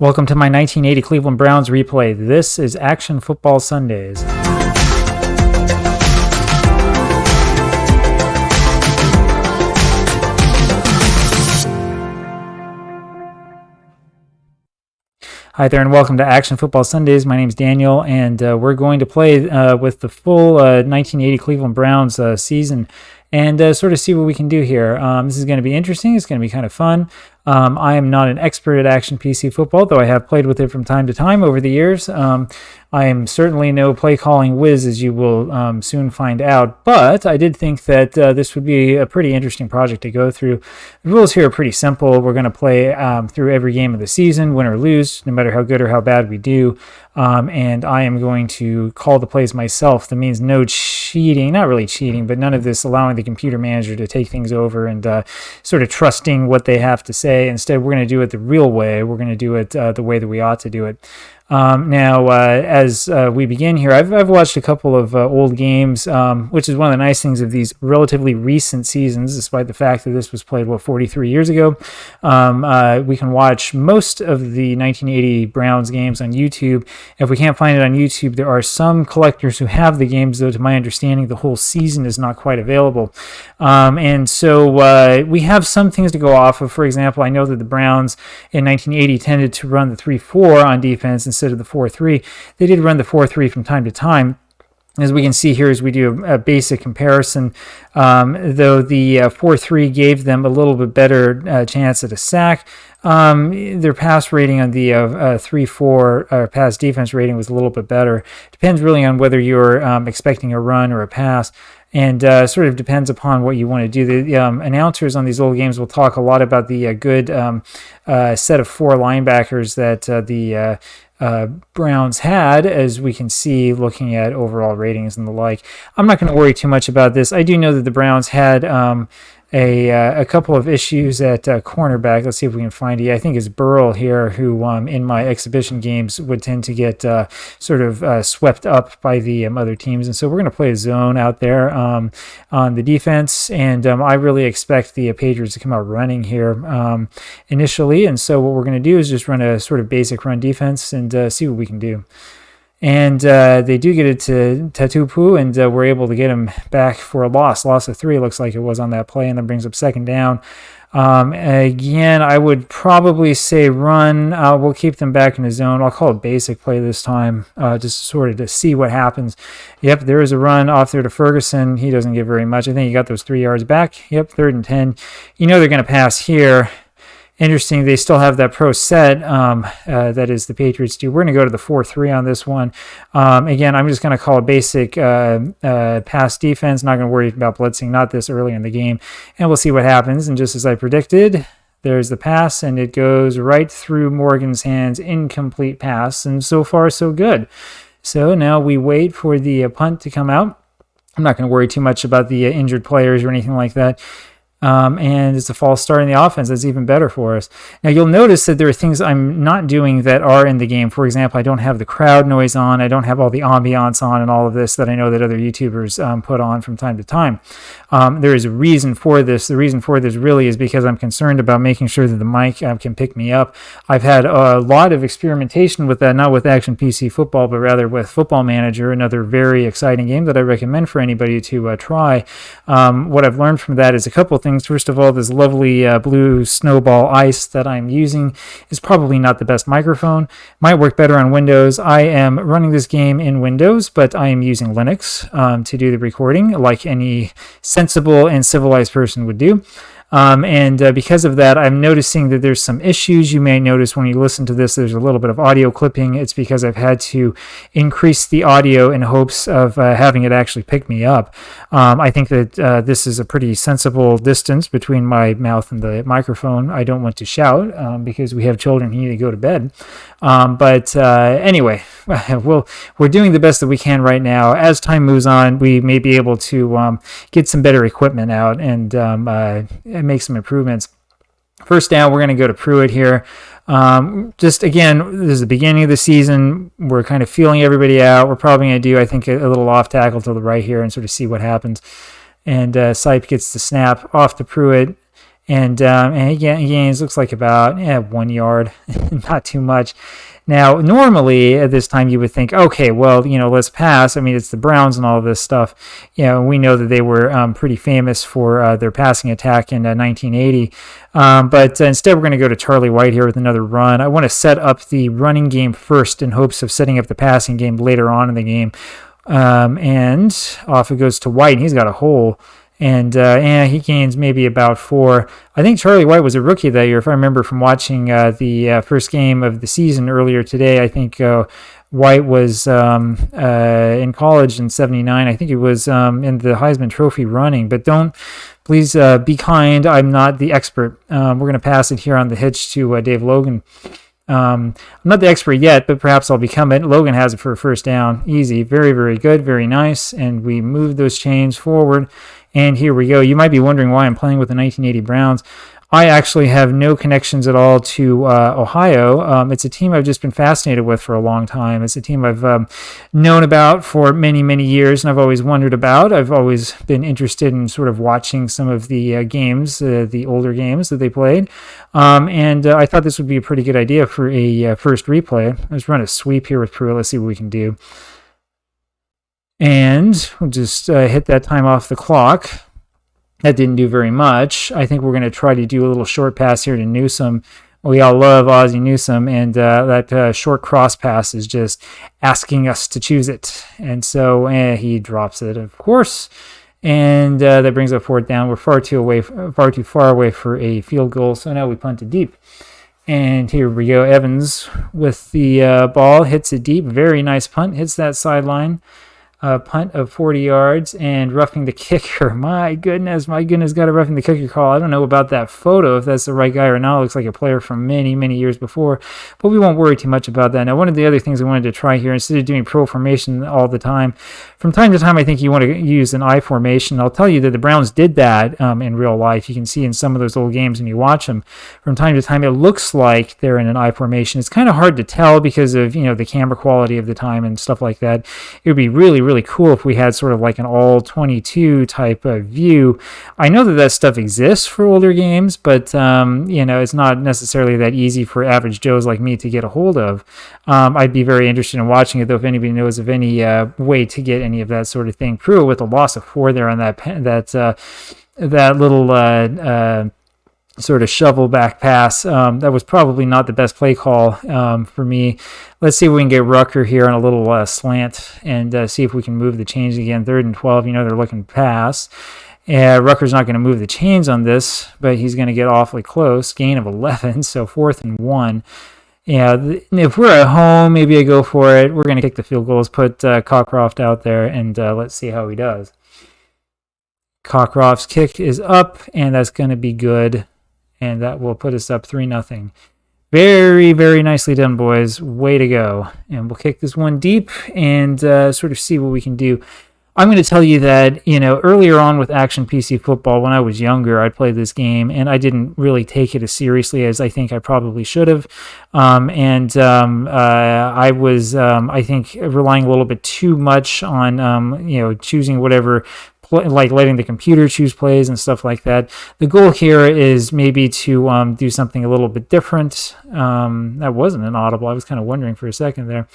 Welcome to my 1980 Cleveland Browns replay. This is Action Football Sundays. Hi there and welcome to Action Football Sundays. My name is Daniel and we're going to play with the full 1980 Cleveland Browns season and sort of see what we can do here. This is going to be interesting. It's going to be kind of fun. I am not an expert at Action PC football, though I have played with it from time to time over the years. I am certainly no play calling whiz, as you will soon find out, but I did think that this would be a pretty interesting project to go through. The rules here are pretty simple. We're going to play through every game of the season, win or lose, no matter how good or how bad we do. And I am going to call the plays myself. That means no cheating, not really cheating, but none of this allowing the computer manager to take things over and sort of trusting what they have to say. Instead, we're going to do it the real way. We're going to do it the way that we ought to do it. Now, as we begin here, I've watched a couple of old games, which is one of the nice things of these relatively recent seasons, despite the fact that this was played, 43 years ago. We can watch most of the 1980 Browns games on YouTube. If we can't find it on YouTube, there are some collectors who have the games, though to my understanding, the whole season is not quite available. And so we have some things to go off of. For example, I know that the Browns in 1980 tended to run the 3-4 on defense instead of the 4-3. They did run the 4-3 from time to time. As we can see here as we do a basic comparison, though the 4-3 gave them a little bit better chance at a sack, their pass rating on the 3-4 pass defense rating was a little bit better. Depends really on whether you're expecting a run or a pass. And sort of depends upon what you want to do. The announcers on these old games will talk a lot about the good set of four linebackers that the Browns had, as we can see looking at overall ratings and the like. I'm not going to worry too much about this. I do know that the Browns had a couple of issues at cornerback. Let's see if we can find it. I think it's Burrell here, who in my exhibition games would tend to get sort of swept up by the other teams. And so we're going to play a zone out there on the defense. And I really expect the Patriots to come out running here initially. And so what we're going to do is just run a sort of basic run defense and see what we can do. And they do get it to Tatupu, and we're able to get him back for a loss of 3, looks like it was on that play, and that brings up second down. Again, I would probably say run. We'll keep them back in the zone. I'll call it basic play this time, just sort of to see what happens. Yep, there is a run off there to Ferguson. He doesn't get very much. I think he got those 3 yards back. Yep, 3rd and 10. You know they're going to pass here. Interesting, they still have that pro set, that is the Patriots do. We're going to go to the 4-3 on this one. Again, I'm just going to call a basic pass defense, not going to worry about blitzing, not this early in the game, and we'll see what happens. And just as I predicted, there's the pass, and it goes right through Morgan's hands, incomplete pass, and so far so good. So now we wait for the punt to come out. I'm not going to worry too much about the injured players or anything like that. And it's a false start in the offense. That's even better for us. Now, you'll notice that there are things I'm not doing that are in the game. For example, I don't have the crowd noise on. I don't have all the ambiance on and all of this that I know that other YouTubers put on from time to time. There is a reason for this. The reason for this really is because I'm concerned about making sure that the mic can pick me up. I've had a lot of experimentation with that, not with Action PC Football, but rather with Football Manager, another very exciting game that I recommend for anybody to try. What I've learned from that is a couple things. First of all, this lovely blue snowball ice that I'm using is probably not the best microphone. Might work better on Windows. I am running this game in Windows, but I am using Linux to do the recording, like any sensible and civilized person would do. And because of that, I'm noticing that there's some issues. You may notice when you listen to this, there's a little bit of audio clipping. It's because I've had to increase the audio in hopes of having it actually pick me up. I think that this is a pretty sensible distance between my mouth and the microphone. I don't want to shout because we have children who need to go to bed. But anyway, we're doing the best that we can right now. As time moves on, we may be able to get some better equipment out and make some improvements. First down, we're going to go to Pruitt here. Just again, this is the beginning of the season. We're kind of feeling everybody out. We're probably going to do, I think, a little off tackle to the right here and sort of see what happens. And Sipe gets the snap off to Pruitt. And he gains, looks like about 1 yard, not too much. Now, normally at this time, you would think, okay, well, let's pass. I mean, it's the Browns and all of this stuff. We know that they were pretty famous for their passing attack in 1980. But instead, we're going to go to Charlie White here with another run. I want to set up the running game first in hopes of setting up the passing game later on in the game. And off it goes to White, and he's got a hole. And he gains maybe about 4. I think Charlie White was a rookie that year, if I remember from watching the first game of the season earlier today. I think White was in college in '79. I think he was in the Heisman Trophy running. But please be kind. I'm not the expert. We're going to pass it here on the hitch to Dave Logan. I'm not the expert yet, but perhaps I'll become it. Logan has it for a first down. Easy. Very, very good. Very nice. And we move those chains forward. And here we go. You might be wondering why I'm playing with the 1980 Browns. I actually have no connections at all to Ohio. It's a team I've just been fascinated with for a long time. It's a team I've known about for many, many years, and I've always wondered about. I've always been interested in sort of watching some of the games, the older games that they played. And I thought this would be a pretty good idea for a first replay. Let's run a sweep here with Pruitt. Let's see what we can do. And we'll just hit that time off the clock. That didn't do very much. I think we're going to try to do a little short pass here to Newsome. We all love Ozzie Newsome, and that short cross pass is just asking us to choose it. And so he drops it, of course. And that brings up 4th down. We're far too far away for a field goal. So now we punt it deep. And here we go. Evans with the ball hits it deep. Very nice punt. Hits that sideline. Punt of 40 yards and roughing the kicker. My goodness, got a roughing the kicker call. I don't know about that photo, if that's the right guy or not. It looks like a player from many, many years before, but we won't worry too much about that. Now, one of the other things I wanted to try here, instead of doing pro formation all the time, from time to time, I think you want to use an I formation. I'll tell you that the Browns did that in real life. You can see in some of those old games when you watch them, from time to time, it looks like they're in an I formation. It's kind of hard to tell because of, the camera quality of the time and stuff like that. It would be really, really cool if we had sort of like an all 22 type of view. I know that stuff exists for older games, but it's not necessarily that easy for average Joes like me to get a hold of. I'd be very interested in watching it, though, if anybody knows of any way to get any of that sort of thing. Pruitt with a loss of 4 there on that little sort of shovel back pass. That was probably not the best play call for me. Let's see if we can get Rucker here on a little slant and see if we can move the chains again. 3rd and 12, they're looking pass. Rucker's not going to move the chains on this, but he's going to get awfully close. Gain of 11, so 4th and 1. Yeah, if we're at home, maybe I go for it. We're going to kick the field goals, put Cockcroft out there, and let's see how he does. Cockcroft's kick is up, and that's going to be good. And that will put us up 3-0. Very, very nicely done, boys. Way to go. And we'll kick this one deep and sort of see what we can do. I'm going to tell you that, earlier on with Action PC Football, when I was younger, I played this game, and I didn't really take it as seriously as I think I probably should have. I was, I think, relying a little bit too much on, choosing whatever, like letting the computer choose plays and stuff like that. The goal here is maybe to do something a little bit different. That wasn't an audible. I was kind of wondering for a second there.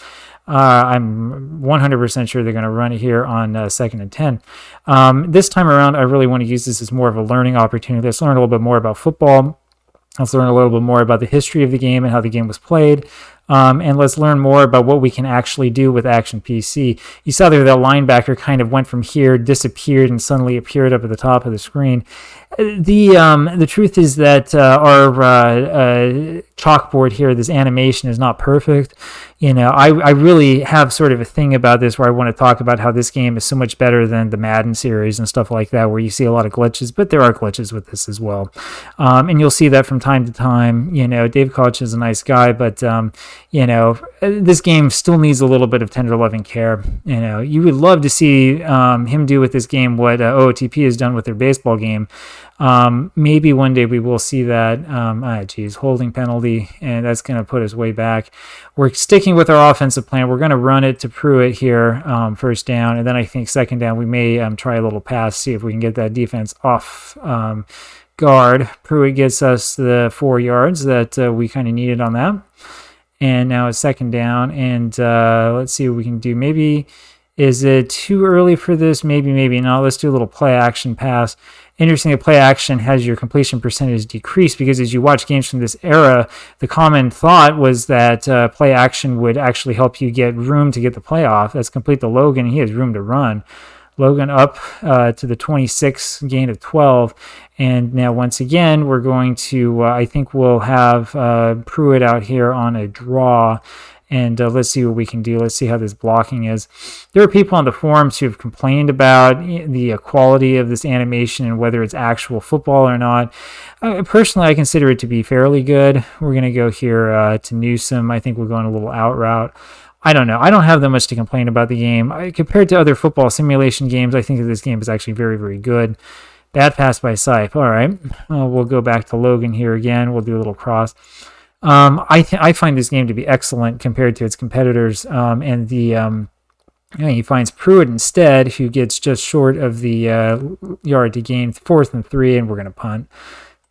I'm 100% sure they're going to run it here on 2nd and 10. This time around, I really want to use this as more of a learning opportunity. Let's learn a little bit more about football. Let's learn a little bit more about the history of the game and how the game was played. And let's learn more about what we can actually do with Action PC. You saw there that linebacker kind of went from here, disappeared, and suddenly appeared up at the top of the screen. The truth is that our chalkboard here, this animation, is not perfect. I really have sort of a thing about this where I want to talk about how this game is so much better than the Madden series and stuff like that, where you see a lot of glitches, but there are glitches with this as well. And you'll see that from time to time. Dave Koch is a nice guy, but this game still needs a little bit of tender loving care. You would love to see him do with this game what OOTP has done with their baseball game. Maybe one day we will see that. Holding penalty, and that's going to put us way back. We're sticking with our offensive plan. We're going to run it to Pruitt here, 1st down, and then I think 2nd down we may try a little pass, see if we can get that defense off guard. Pruitt gets us the 4 yards that we kind of needed on that. And now it's second down. And let's see what we can do. Maybe, is it too early for this? Maybe not. Let's do a little play action pass. Interesting, the play action has your completion percentage decrease because as you watch games from this era, the common thought was that play action would actually help you get room to get the play off. That's complete to Logan. He has room to run. Logan up to the 26, gain of 12. And now once again, we're going to, I think we'll have Pruitt out here on a draw. And let's see what we can do. Let's see how this blocking is. There are people on the forums who have complained about the quality of this animation and whether it's actual football or not. Personally, I consider it to be fairly good. We're going to go here to Newsome. I think we're going a little out route. I don't know. I don't have that much to complain about the game. Compared to other football simulation games, I think that this game is actually very, very good. Bad pass by Sipe. All right. We'll go back to Logan here again. We'll do a little cross. I find this game to be excellent compared to its competitors, and he finds Pruitt instead, who gets just short of the yard to gain, 4th and 3, and we're going to punt.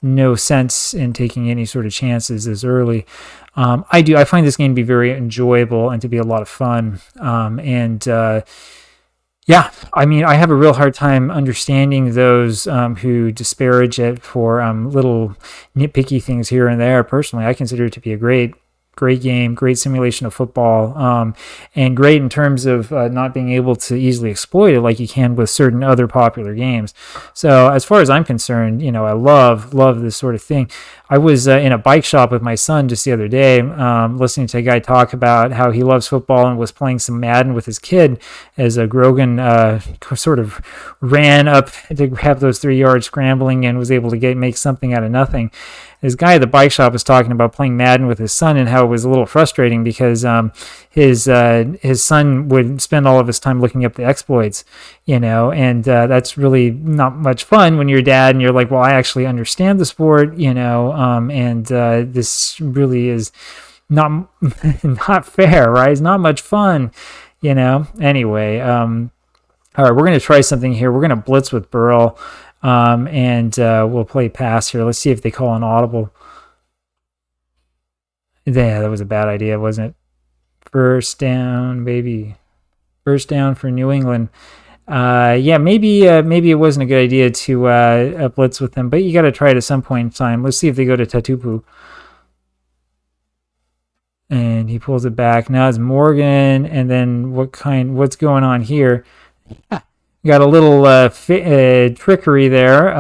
No sense in taking any sort of chances this early. I find this game to be very enjoyable and to be a lot of fun, yeah, I mean, I have a real hard time understanding those who disparage it for little nitpicky things here and there. Personally, I consider it to be a great game, great simulation of football, and great in terms of not being able to easily exploit it like you can with certain other popular games. So as far as I'm concerned, I love this sort of thing. I was in a bike shop with my son just the other day, listening to a guy talk about how he loves football and was playing some Madden with his kid as Grogan sort of ran up to grab those 3 yards scrambling and was able to make something out of nothing. This guy at the bike shop was talking about playing Madden with his son and how it was a little frustrating because his son would spend all of his time looking up the exploits, and that's really not much fun when you're a dad and you're like, well, I actually understand the sport, and this really is not fair, right? It's not much fun, Anyway, all right, we're going to try something here. We're going to blitz with Burrell. And we'll play pass here. Let's see if they call an audible. Yeah, that was a bad idea, wasn't it? First down, baby. First down for New England. Yeah, maybe it wasn't a good idea to blitz with them, but you got to try it at some point in time. Let's see if they go to Tatupu. And he pulls it back. Now it's Morgan, and then what's going on here? Got a little trickery there.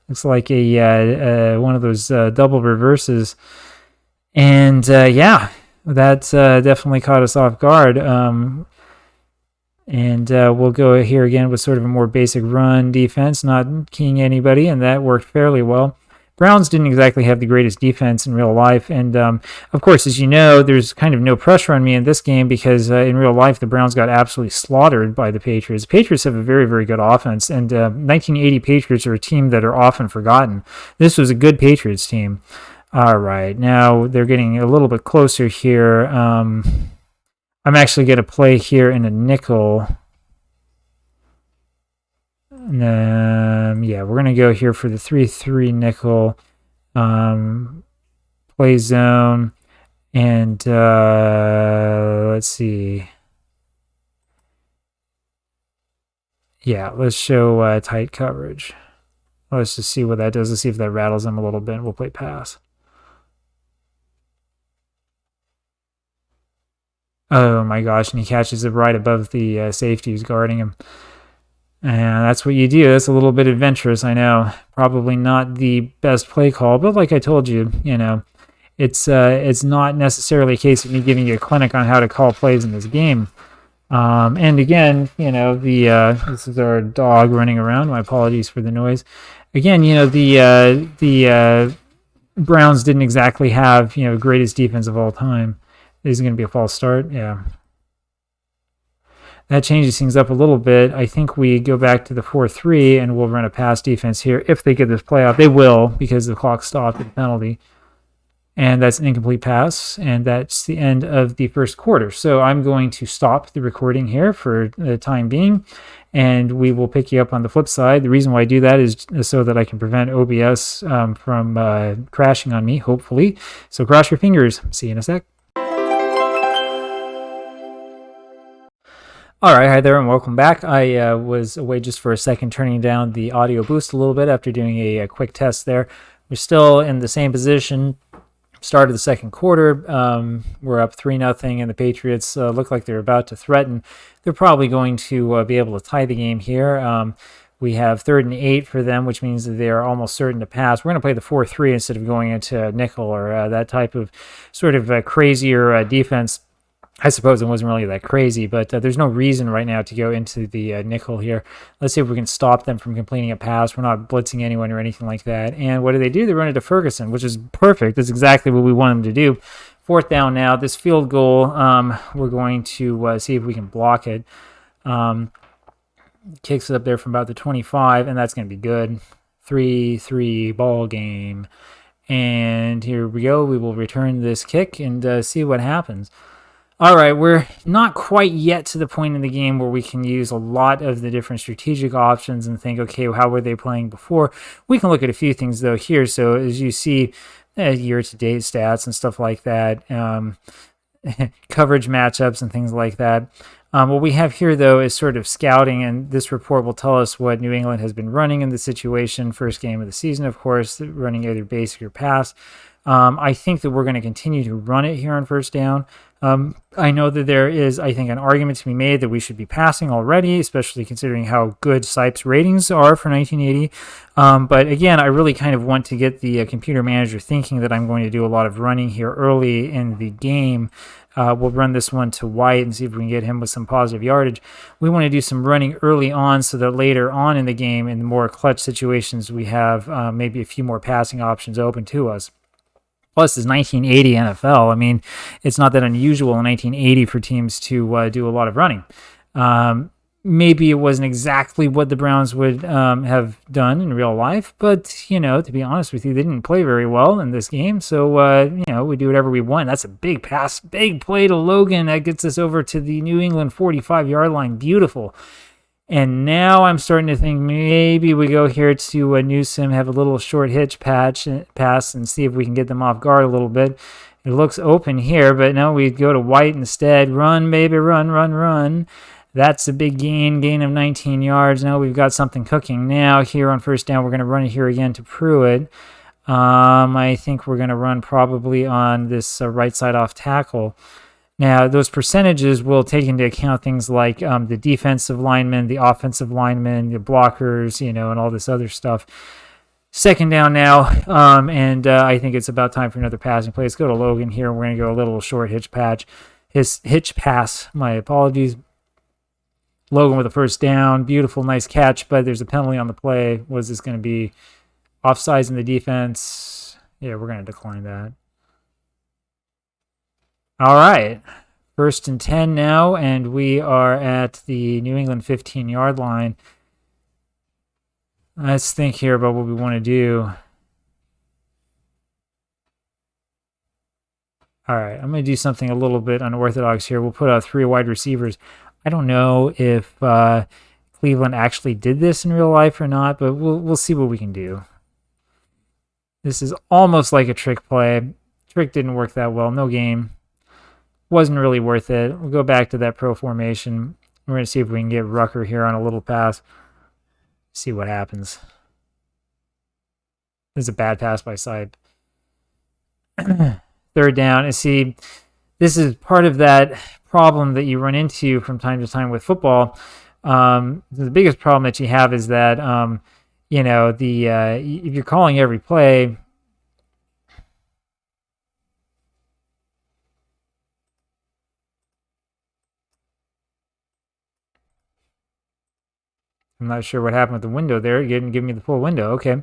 Looks like a one of those double reverses, and yeah, that definitely caught us off guard. And we'll go here again with sort of a more basic run defense, not keying anybody, and that worked fairly well. Browns didn't exactly have the greatest defense in real life, and of course, as you know, there's kind of no pressure on me in this game because in real life, the Browns got absolutely slaughtered by the Patriots. The Patriots have a very, very good offense, and 1980 Patriots are a team that are often forgotten. This was a good Patriots team. All right, now they're getting a little bit closer here. I'm actually going to play here in a nickel. Yeah, we're going to go here for the 3-3 nickel, play zone, and let's see. Yeah, let's show tight coverage. Let's just see what that does. Let's see if that rattles them a little bit. We'll play pass. Oh my gosh, and he catches it right above the safety who's guarding him. And that's what you do. That's a little bit adventurous, I know. Probably not the best play call, but like I told you, it's not necessarily a case of me giving you a clinic on how to call plays in this game. And again, this is our dog running around. My apologies for the noise. Again, the Browns didn't exactly have greatest defense of all time. This is going to be a false start. Yeah. That changes things up a little bit. I think we go back to the 4-3 and we'll run a pass defense here. If they get this play off, they will because the clock stopped at the penalty. And that's an incomplete pass, and that's the end of the first quarter. So I'm going to stop the recording here for the time being, and we will pick you up on the flip side. The reason why I do that is so that I can prevent OBS from crashing on me, hopefully. So cross your fingers. See you in a sec. All right, hi there, and welcome back. I was away just for a second, turning down the audio boost a little bit after doing a quick test there. We're still in the same position. Start of the second quarter, we're up 3-0, and the Patriots look like they're about to threaten. They're probably going to be able to tie the game here. We have 3rd and 8 for them, which means that they are almost certain to pass. We're going to play the 4-3 instead of going into nickel or that type of sort of crazier defense. I suppose it wasn't really that crazy, but there's no reason right now to go into the nickel here. Let's see if we can stop them from completing a pass. We're not blitzing anyone or anything like that. And what do? They run it to Ferguson, which is perfect. That's exactly what we want them to do. 4th down now. This field goal, we're going to see if we can block it. Kicks it up there from about the 25, and that's going to be good. 3-3 ball game. And here we go. We will return this kick and see what happens. All right, we're not quite yet to the point in the game where we can use a lot of the different strategic options and think, okay, how were they playing before? We can look at a few things, though, here. So as you see, year-to-date stats and stuff like that, coverage matchups and things like that. What we have here, though, is sort of scouting, and this report will tell us what New England has been running in the situation. First game of the season, of course, running either basic or pass. I think that we're going to continue to run it here on first down. I know that there is, I think, an argument to be made that we should be passing already, especially considering how good Sipes ratings are for 1980. But again, I really kind of want to get the computer manager thinking that I'm going to do a lot of running here early in the game. We'll run this one to White and see if we can get him with some positive yardage. We want to do some running early on so that later on in the game, in the more clutch situations, we have maybe a few more passing options open to us. Plus, it's 1980 NFL. I mean, it's not that unusual in 1980 for teams to do a lot of running. Maybe it wasn't exactly what the Browns would have done in real life, but, to be honest with you, they didn't play very well in this game. So, we do whatever we want. That's a big pass, big play to Logan. That gets us over to the New England 45-yard line. Beautiful. And now I'm starting to think maybe we go here to Newsom, have a little short hitch pass, and see if we can get them off guard a little bit. It looks open here, but now we go to White instead. Run, baby, run, run, run. That's a big gain of 19 yards. Now we've got something cooking. Now here on first down, we're going to run it here again to Pruitt. I think we're going to run probably on this right side off tackle. Now, those percentages will take into account things like the defensive linemen, the offensive linemen, the blockers, and all this other stuff. 2nd down now, and I think it's about time for another passing play. Let's go to Logan here. We're going to go a little short hitch pass. My apologies. Logan with a first down. Beautiful, nice catch, but there's a penalty on the play. Was this going to be offsides in the defense? Yeah, we're going to decline that. All right, 1st and 10 now, and we are at the New England 15-yard line. Let's think here about what we want to do. All right, I'm going to do something a little bit unorthodox here. We'll put out 3 wide receivers. I don't know if Cleveland actually did this in real life or not, but we'll see what we can do. This is almost like a trick play. Trick didn't work that well. No game. Wasn't really worth it. We'll go back to that pro formation. We're going to see if we can get Rucker here on a little pass. See what happens. This is a bad pass by Sipe. 3rd down. And see, this is part of that problem that you run into from time to time with football. The biggest problem that you have is that, if you're calling every play, I'm not sure what happened with the window there. It didn't give me the full window. Okay.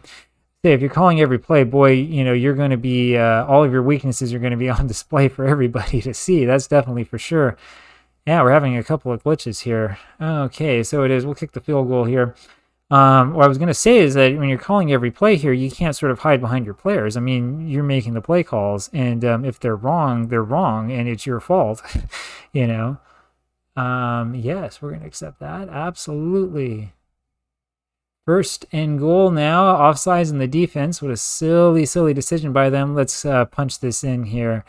Say if you're calling every play, boy, you're going to be, all of your weaknesses are going to be on display for everybody to see. That's definitely for sure. Yeah, we're having a couple of glitches here. Okay, so it is. We'll kick the field goal here. What I was going to say is that when you're calling every play here, you can't sort of hide behind your players. I mean, you're making the play calls, and if they're wrong, and it's your fault, Yes, we're going to accept that. Absolutely. First and goal now. Offsides in the defense. What a silly, silly decision by them. Let's punch this in here.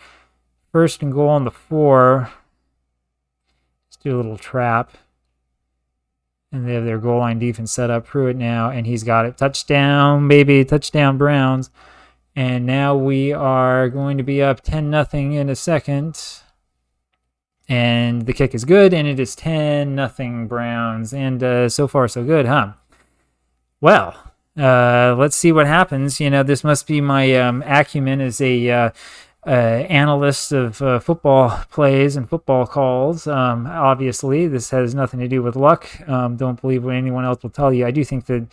First and goal on the 4. Let's do a little trap. And they have their goal line defense set up. Pruitt now, and he's got it. Touchdown, baby. Touchdown, Browns. And now we are going to be up 10-0 in a second. And the kick is good, and it is 10-0 Browns. And so far, so good, huh? Well, let's see what happens. This must be my acumen as a analyst of football plays and football calls. Obviously, this has nothing to do with luck. Don't believe what anyone else will tell you. I do think that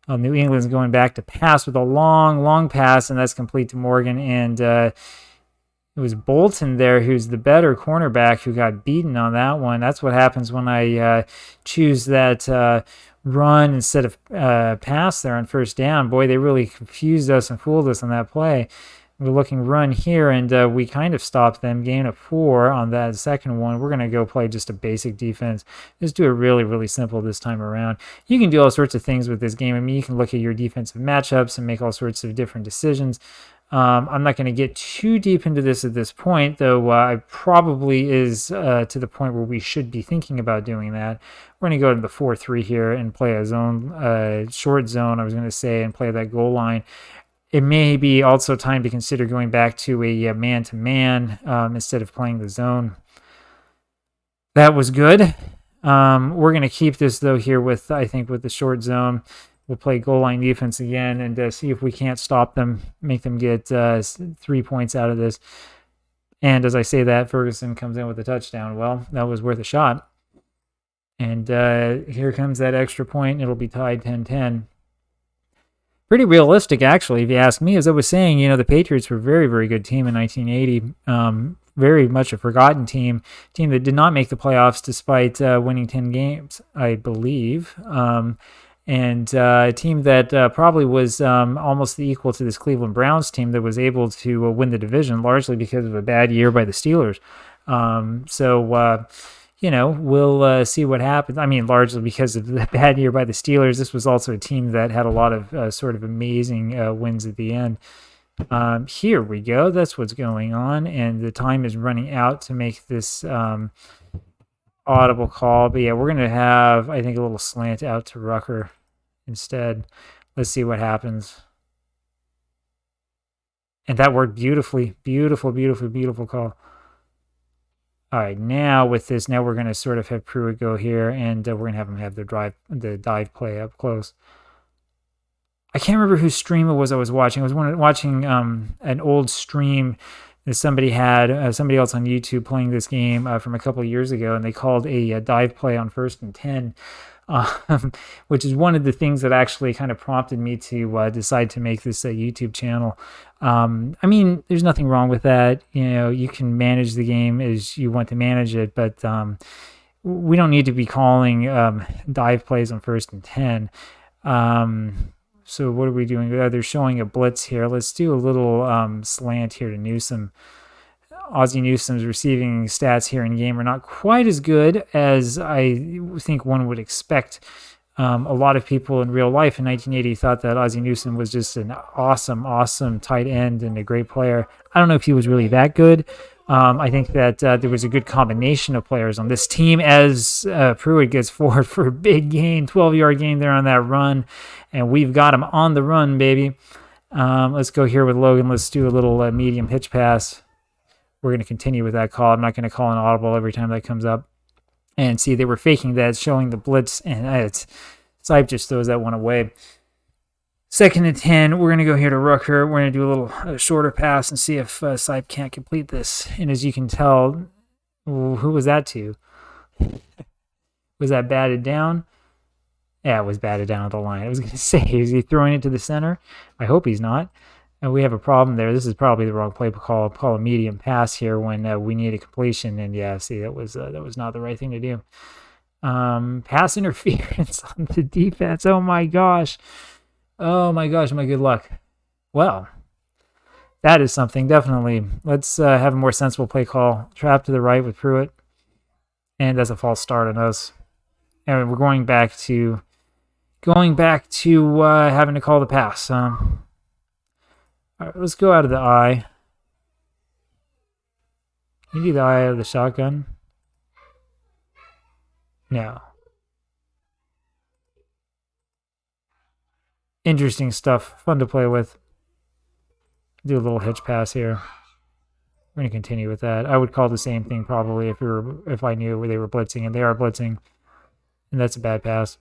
New England's going back to pass with a long, long pass, and that's complete to Morgan. And it was Bolton there who's the better cornerback who got beaten on that one. That's what happens when I choose that run instead of pass there on first down. Boy, they really confused us and fooled us on that play. We're looking run here, and we kind of stopped them. Gain of 4 on that second one. We're going to go play just a basic defense. Just do it really, really simple this time around. You can do all sorts of things with this game. I mean, you can look at your defensive matchups and make all sorts of different decisions. I'm not going to get too deep into this at this point, though I probably is to the point where we should be thinking about doing that. We're going to go to the 4-3 here and play a zone, short zone, I was going to say, and play that goal line. It may be also time to consider going back to a man-to-man instead of playing the zone. That was good. We're going to keep this, though, here with, I think, with the short zone. We'll play goal line defense again and see if we can't stop them, make them get 3 points out of this. And as I say that, Ferguson comes in with a touchdown. Well, that was worth a shot. And here comes that extra point. It'll be tied 10-10. Pretty realistic, actually, if you ask me. As I was saying, the Patriots were a very, very good team in 1980. Very much a forgotten team that did not make the playoffs despite winning 10 games, I believe. And a team that probably was almost equal to this Cleveland Browns team that was able to win the division largely because of a bad year by the Steelers. We'll see what happens. I mean, largely because of the bad year by the Steelers. This was also a team that had a lot of sort of amazing wins at the end. Here we go. That's what's going on. And the time is running out to make this audible call. But yeah, we're going to have, I think, a little slant out to Rucker instead. Let's see what happens. And that worked beautifully. Beautiful, beautiful, beautiful call. All right, now with this, now we're going to sort of have Pruitt go here, and we're going to have him have the dive play up close. I can't remember whose stream it was I was watching. I was watching an old stream that somebody had, somebody else on YouTube playing this game from a couple of years ago, and they called a dive play on 1st and 10, which is one of the things that actually kind of prompted me to decide to make this YouTube channel. I mean, there's nothing wrong with that. You can manage the game as you want to manage it, but we don't need to be calling dive plays on 1st and 10. So what are we doing? They're showing a blitz here. Let's do a little slant here to Newsome. Ozzie Newsome's receiving stats here in game are not quite as good as I think one would expect. A lot of people in real life in 1980 thought that Ozzie Newsome was just an awesome, awesome tight end and a great player. I don't know if he was really that good. I think that there was a good combination of players on this team as Pruitt gets forward for a big gain, 12-yard gain there on that run, and we've got him on the run, baby. Let's go here with Logan. Let's do a little medium hitch pass. We're going to continue with that call. I'm not going to call an audible every time that comes up. And see, they were faking that, showing the blitz, and Sipe just throws that one away. 2nd and 10, we're going to go here to Rucker. We're going to do a little shorter pass and see if Sipe can't complete this. And as you can tell, who was that to? Was that batted down? Yeah, it was batted down at the line. I was going to say, is he throwing it to the center? I hope he's not. And we have a problem there. This is probably the wrong play call. Call a medium pass here when we need a completion. And yeah, see, that was not the right thing to do. Pass interference on the defense. Oh my gosh. Oh my gosh, my good luck. Well, that is something, definitely. Let's have a more sensible play call. Trap to the right with Pruitt. And that's a false start on us. And we're going back to having to call the pass. All right, let's go out of the eye. Can you do the eye out of the shotgun? No. Interesting stuff. Fun to play with. Do a little hitch pass here. We're going to continue with that. I would call the same thing probably if I knew where they were blitzing, and they are blitzing. And that's a bad pass.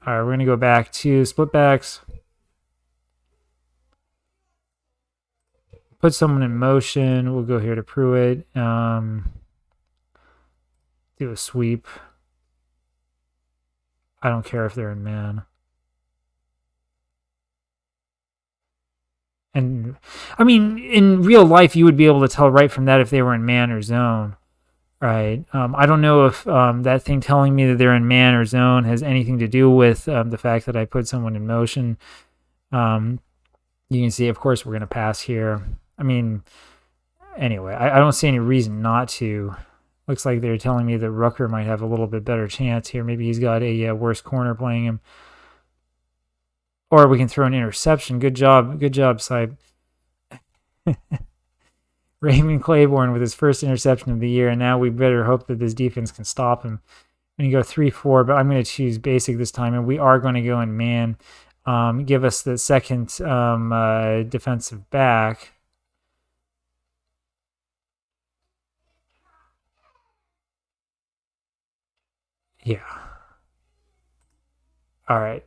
All right, we're going to go back to split backs. Put someone in motion. We'll go here to Pruitt. Do a sweep. I don't care if they're in man. And I mean, in real life, you would be able to tell right from that if they were in man or zone. Right. I don't know if that thing telling me that they're in man or zone has anything to do with the fact that I put someone in motion. You can see, of course, we're going to pass here. I mean, anyway, I don't see any reason not to. Looks like they're telling me that Rucker might have a little bit better chance here. Maybe he's got a worse corner playing him. Or we can throw an interception. Good job, Sype. Raymond Claiborne with his first interception of the year, and now we better hope that this defense can stop him. I'm going to go 3-4, but I'm going to choose basic this time, and we are going to go in man. Give us the second defensive back. Yeah. All right.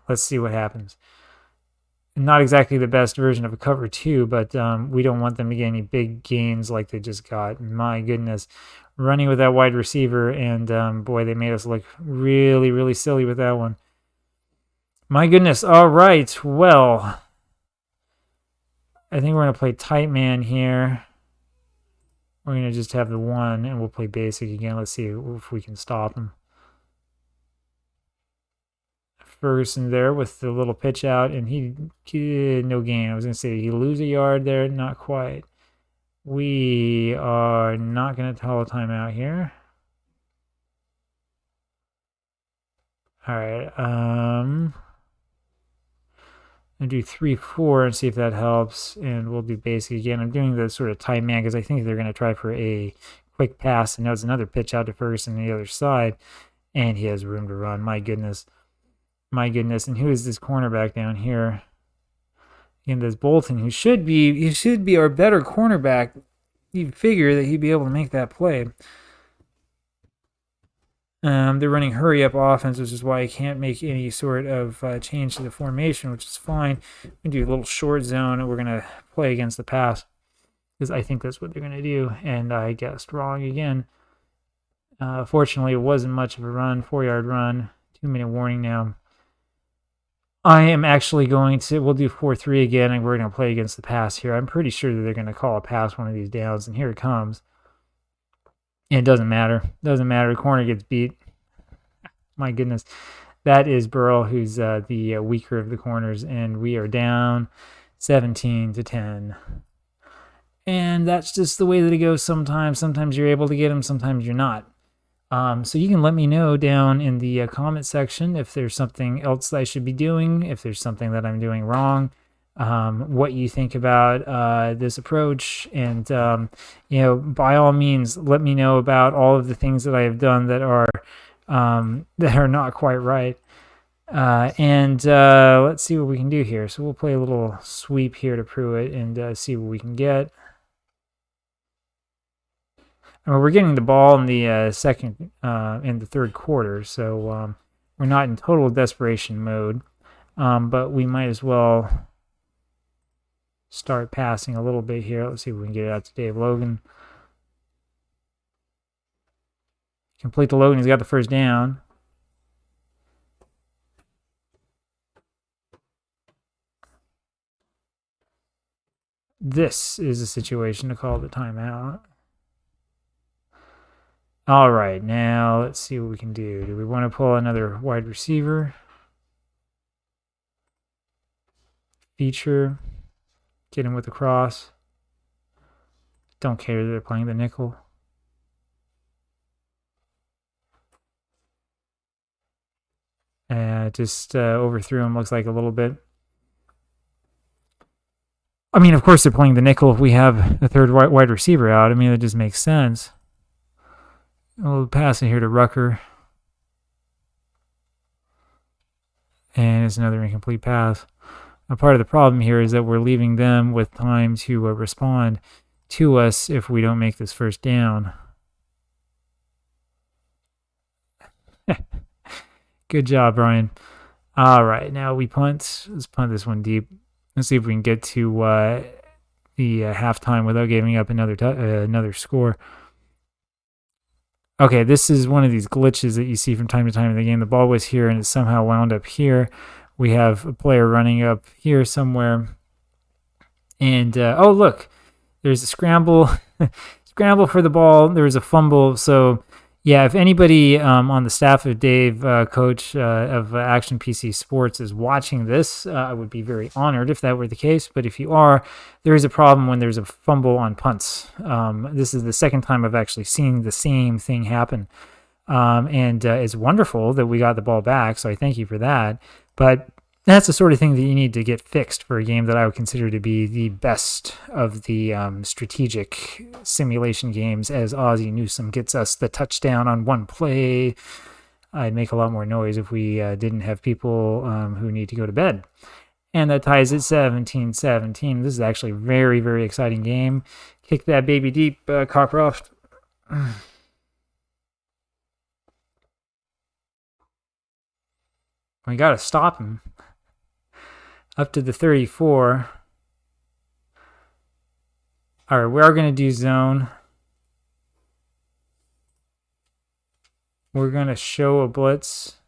Let's see what happens. Not exactly the best version of a cover 2, but we don't want them to get any big gains like they just got. My goodness. Running with that wide receiver, and boy, they made us look really, really silly with that one. My goodness. All right. Well, I think we're going to play tight man here. We're going to just have the one, and we'll play basic again. Let's see if we can stop him. Ferguson there with the little pitch out, and he no gain. I was going to say, did he lose a yard there? Not quite. We are not going to call a timeout here. All right. I'll do 3-4 and see if that helps, and we'll do basic again. I'm doing the sort of tight man because I think they're going to try for a quick pass, and there's another pitch out to Ferguson on the other side, and he has room to run. My goodness. My goodness. And who is this cornerback down here? And there's Bolton, who should be our better cornerback. You'd figure that he'd be able to make that play. They're running hurry up offense, which is why I can't make any sort of change to the formation, which is fine. We do a little short zone, and we're going to play against the pass because I think that's what they're going to do. And I guessed wrong again. Fortunately, it wasn't much of a run, 4-yard run, 2-minute warning now. I am actually we'll do 4-3 again, and we're going to play against the pass here. I'm pretty sure that they're going to call a pass one of these downs, and here it comes. And it doesn't matter. The corner gets beat. My goodness. That is Burrell, who's the weaker of the corners, and we are down 17-10. And that's just the way that it goes sometimes. Sometimes you're able to get them, sometimes you're not. So you can let me know down in the comment section if there's something else that I should be doing, if there's something that I'm doing wrong, what you think about this approach, and by all means, let me know about all of the things that I have done that are not quite right. And let's see what we can do here. So we'll play a little sweep here to Pruitt and see what we can get. I mean, we're getting the ball in the in the third quarter, so we're not in total desperation mode, but we might as well start passing a little bit here. Let's see if we can get it out to Dave Logan. Complete to Logan. He's got the first down. This is a situation to call the timeout. All right, now let's see what we can do. Do we want to pull another wide receiver? Feature. Get him with the cross. Don't care that they're playing the nickel. just overthrew him, looks like, a little bit. I mean, of course, they're playing the nickel if we have the third wide receiver out. I mean, that just makes sense. A little pass in here to Rucker. And it's another incomplete pass. Now, part of the problem here is that we're leaving them with time to respond to us if we don't make this first down. Good job, Brian. All right, now we punt. Let's punt this one deep. Let's see if we can get to the halftime without giving up another score. Okay, this is one of these glitches that you see from time to time in the game. The ball was here and it somehow wound up here. We have a player running up here somewhere. And, oh, look, there's a scramble. Scramble for the ball. There was a fumble. So, yeah, if anybody on the staff of Dave, coach of Action PC Sports, is watching this, I would be very honored if that were the case. But if you are, there is a problem when there's a fumble on punts. This is the second time I've actually seen the same thing happen. And it's wonderful that we got the ball back, so I thank you for that. But that's the sort of thing that you need to get fixed for a game that I would consider to be the best of the strategic simulation games, as Ozzie Newsome gets us the touchdown on one play. I'd make a lot more noise if we didn't have people who need to go to bed. And that ties it 17-17. This is actually a very, very exciting game. Kick that baby deep, Cockcroft. We got to stop him. Up to the 34. All right, we are going to do zone. We're going to show a blitz.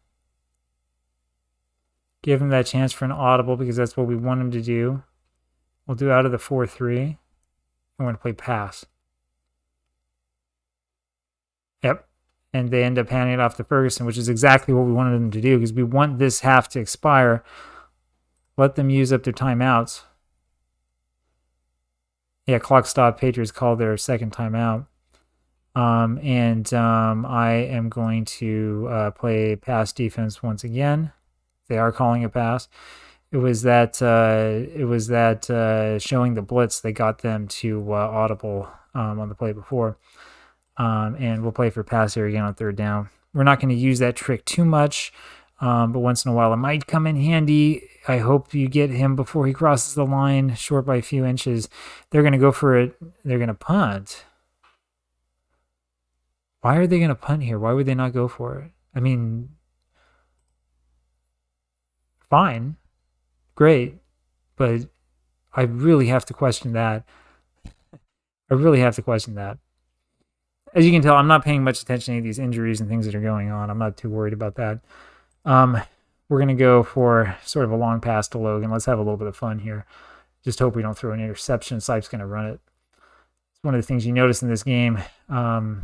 Give him that chance for an audible because that's what we want him to do. We'll do out of the 4-3. And we're going to play pass. Yep. And they end up handing it off to Ferguson, which is exactly what we wanted them to do because we want this half to expire. Let them use up their timeouts. Yeah, clock stop. Patriots called their second timeout. I am going to play pass defense once again. They are calling a pass. It was that showing the blitz that got them to audible on the play before. And we'll play for pass here again on third down. We're not going to use that trick too much, but once in a while it might come in handy. I hope you get him before he crosses the line, short by a few inches. They're going to go for it. They're going to punt. Why are they going to punt here? Why would they not go for it? I mean, fine, great, but I really have to question that. I really have to question that. As you can tell, I'm not paying much attention to any of these injuries and things that are going on. I'm not too worried about that. We're going to go for sort of a long pass to Logan. Let's have a little bit of fun here. Just hope we don't throw an interception. Sipe's going to run it. It's one of the things you notice in this game. Might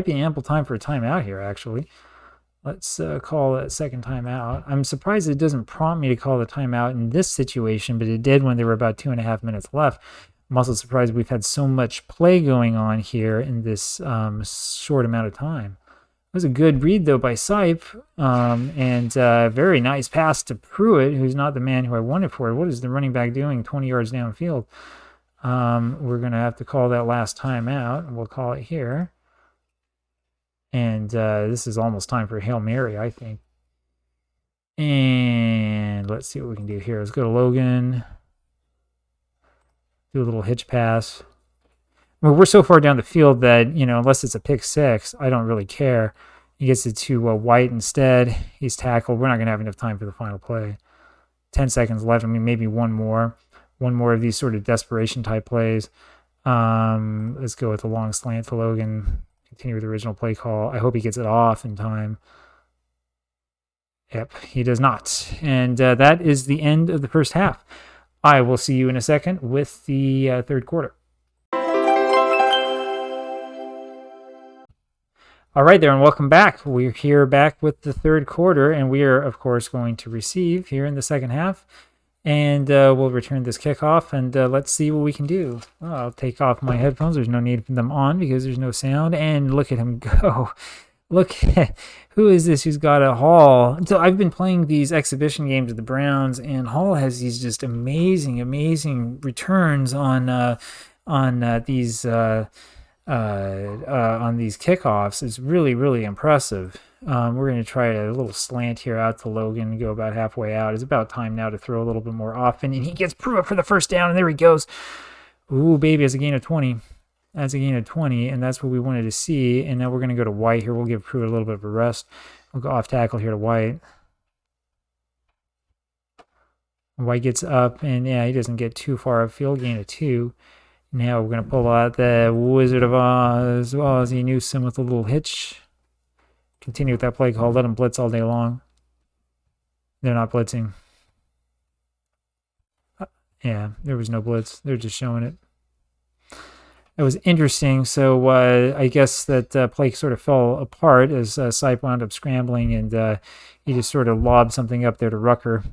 be ample time for a timeout here, actually. Let's call a second timeout. I'm surprised it doesn't prompt me to call the timeout in this situation, but it did when there were about 2.5 minutes left. I'm also surprised we've had so much play going on here in this short amount of time. It was a good read, though, by Sipe, and a very nice pass to Pruitt, who's not the man who I wanted for it. What is the running back doing 20 yards downfield? We're going to have to call that last timeout, and we'll call it here. And this is almost time for a Hail Mary, I think. And let's see what we can do here. Let's go to Logan. Do a little hitch pass. Well, we're so far down the field that, you know, unless it's a pick six, I don't really care. He gets it to White instead. He's tackled. We're not going to have enough time for the final play. 10 seconds left. I mean, maybe one more of these sort of desperation type plays. Let's go with the long slant to Logan. Continue with the original play call. I hope he gets it off in time. Yep, he does not. And that is the end of the first half. I will see you in a second with the third quarter. All right there, and welcome back. We're here back with the third quarter, and we are, of course, going to receive here in the second half. And we'll return this kickoff, and let's see what we can do. I'll take off my headphones. There's no need for them on because there's no sound. And look at him go. Look, who is this who's got a Hall? So I've been playing these exhibition games with the Browns, and Hall has these just amazing, amazing returns on these on these kickoffs. It's really, really impressive. We're going to try a little slant here out to Logan, go about halfway out. It's about time now to throw a little bit more often, and he gets Pruitt for the first down, and there he goes. Ooh, baby, it's a gain of 20. That's a gain of 20, and that's what we wanted to see. And now we're going to go to White here. We'll give Pruitt a little bit of a rest. We'll go off tackle here to White. White gets up, and yeah, he doesn't get too far upfield, gain of 2. Now we're going to pull out the Wizard of Oz, Ozzie Newsome with a little hitch. Continue with that play call. Let them blitz all day long. They're not blitzing. Yeah, there was no blitz. They're just showing it. It was interesting. So I guess that play sort of fell apart as Sipe wound up scrambling, and he just sort of lobbed something up there to Rucker.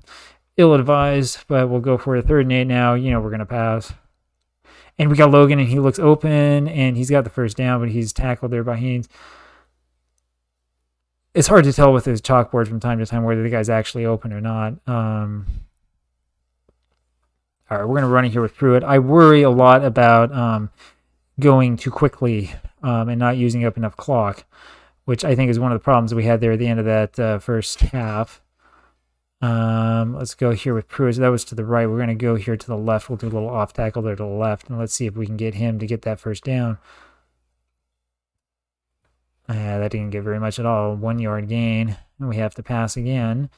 Ill-advised, but we'll go for a 3rd and 8 now. You know we're going to pass. And we got Logan, and he looks open, and he's got the first down, but he's tackled there by Haynes. It's hard to tell with his chalkboard from time to time whether the guy's actually open or not. All right, we're going to run it here with Pruitt. I worry a lot about going too quickly and not using up enough clock, which I think is one of the problems we had there at the end of that first half. Let's go here with Pruitt. So that was to the right. We're going to go here to the left. We'll do a little off tackle there to the left, and let's see if we can get him to get that first down. That didn't get very much at all. 1 yard gain, and we have to pass again.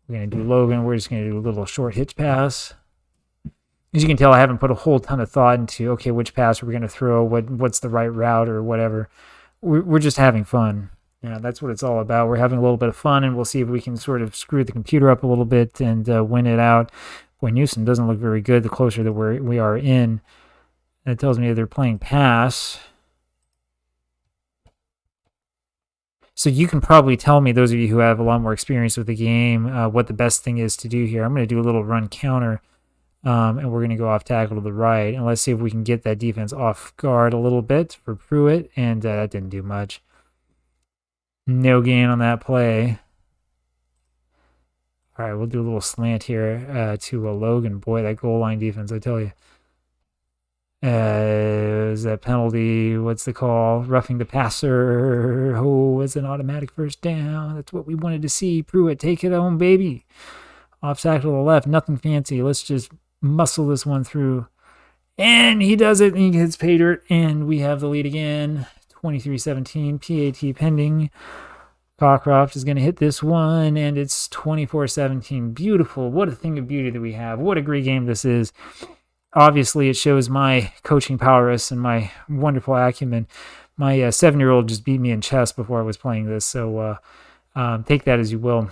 We're going to do Logan. We're just going to do a little short hitch pass. As you can tell, I haven't put a whole ton of thought into, okay, which pass are we going to throw, what's the right route or whatever. We're just having fun. Yeah, that's what it's all about. We're having a little bit of fun, and we'll see if we can sort of screw the computer up a little bit and win it out. Boy, Newsom doesn't look very good the closer that we are in. That tells me they're playing pass. So you can probably tell me, those of you who have a lot more experience with the game, what the best thing is to do here. I'm going to do a little run counter, and we're going to go off tackle to the right. And let's see if we can get that defense off guard a little bit for Pruitt, and that didn't do much. No gain on that play. All right, we'll do a little slant here to Logan. Boy, that goal line defense, I tell you. Is that penalty? What's the call? Roughing the passer. Oh, it's an automatic first down. That's what we wanted to see. Pruitt, take it home, baby. Off tackle to the left. Nothing fancy. Let's just muscle this one through. And he does it. And he hits pay dirt. And we have the lead again. 23-17. PAT pending. Cockcroft is going to hit this one. And it's 24-17. Beautiful. What a thing of beauty that we have. What a great game this is. Obviously, it shows my coaching prowess and my wonderful acumen. My 7-year-old just beat me in chess before I was playing this, so take that as you will.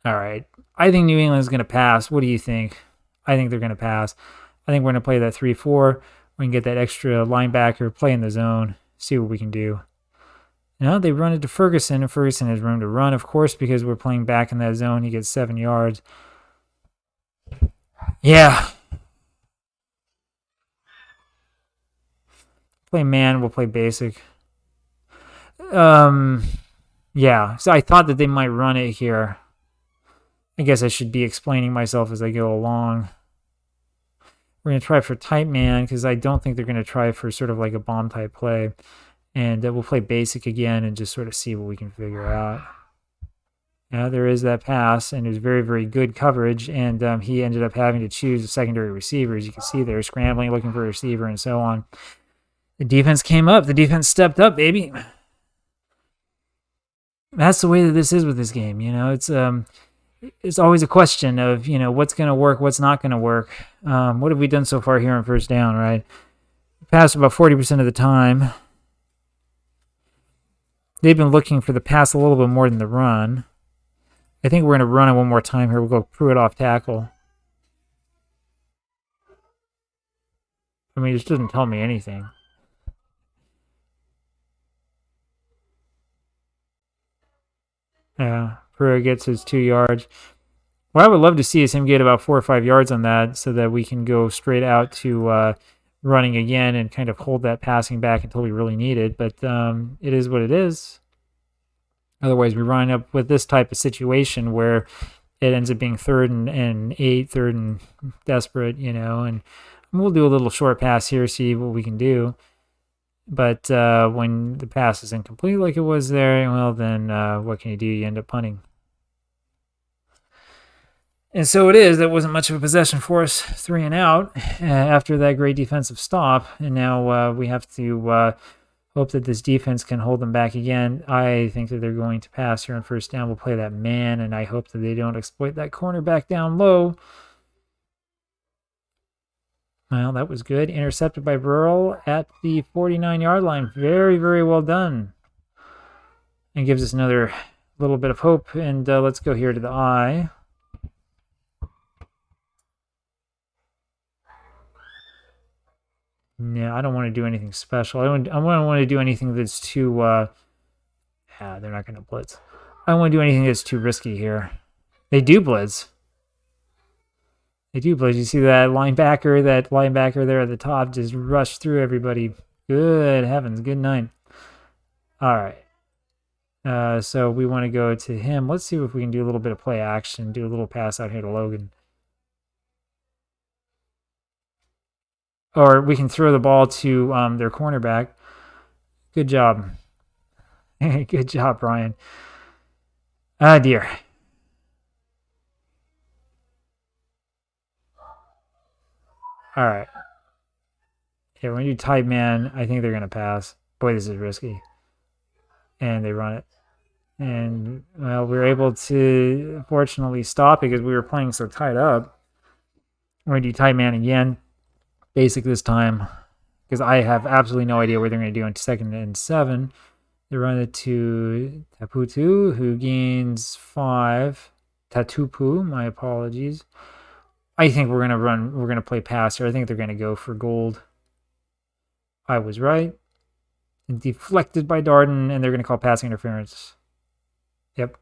All right. I think New England is going to pass. What do you think? I think they're going to pass. I think we're going to play that 3-4. We can get that extra linebacker, play in the zone, see what we can do. Now they run it to Ferguson, and Ferguson has room to run, of course, because we're playing back in that zone. He gets 7 yards. Yeah. Play man, we'll play basic. Yeah, so I thought that they might run it here. I guess I should be explaining myself as I go along. We're going to try for tight man because I don't think they're going to try for sort of like a bomb type play. And we'll play basic again and just sort of see what we can figure out. Yeah, there is that pass, and it was very, very good coverage, and he ended up having to choose a secondary receiver. As you can see there, scrambling, looking for a receiver, and so on. The defense came up. The defense stepped up, baby. That's the way that this is with this game. You know, it's always a question of, you know, what's going to work, what's not going to work. What have we done so far here on first down, right? Passed about 40% of the time. They've been looking for the pass a little bit more than the run. I think we're going to run it one more time here. We'll go Pruitt off tackle. I mean, this doesn't tell me anything. Yeah, Pruitt gets his 2 yards. What I would love to see is him get about 4 or 5 yards on that so that we can go straight out to running again and kind of hold that passing back until we really need it. But it is what it is. Otherwise, we run up with this type of situation where it ends up being 3rd and 8, 3rd and desperate, and we'll do a little short pass here, see what we can do. But when the pass is incomplete like it was there, well, then what can you do? You end up punting. And so it is. That wasn't much of a possession for us, 3 and out after that great defensive stop. And now we have to hope that this defense can hold them back again. I think that they're going to pass here on first down. We'll play that man, and I hope that they don't exploit that cornerback down low. Well, that was good. Intercepted by Burrell at the 49-yard line. Very, very well done. And gives us another little bit of hope. And let's go here to the I. No, I don't want to do anything special. I don't want to do anything that's too... they're not going to blitz. I don't want to do anything that's too risky here. They do blitz. They do blitz. You see that linebacker there at the top just rushed through everybody. Good heavens. Good night. All right. So we want to go to him. Let's see if we can do a little bit of play action. Do a little pass out here to Logan. Or we can throw the ball to their cornerback. Good job. Good job, Brian. Ah, dear. All right. Yeah, when you tight man, I think they're going to pass. Boy, this is risky. And they run it. And, well, we were able to fortunately stop because we were playing so tight up. We're going to do tight man again. Basic this time, because I have absolutely no idea what they're going to do on 2nd and 7. They run it to Taputu, who gains 5. Tatupu, my apologies. I think we're going to play pass here. I think they're going to go for gold. I was right. And deflected by Darden, and they're going to call passing interference. Yep.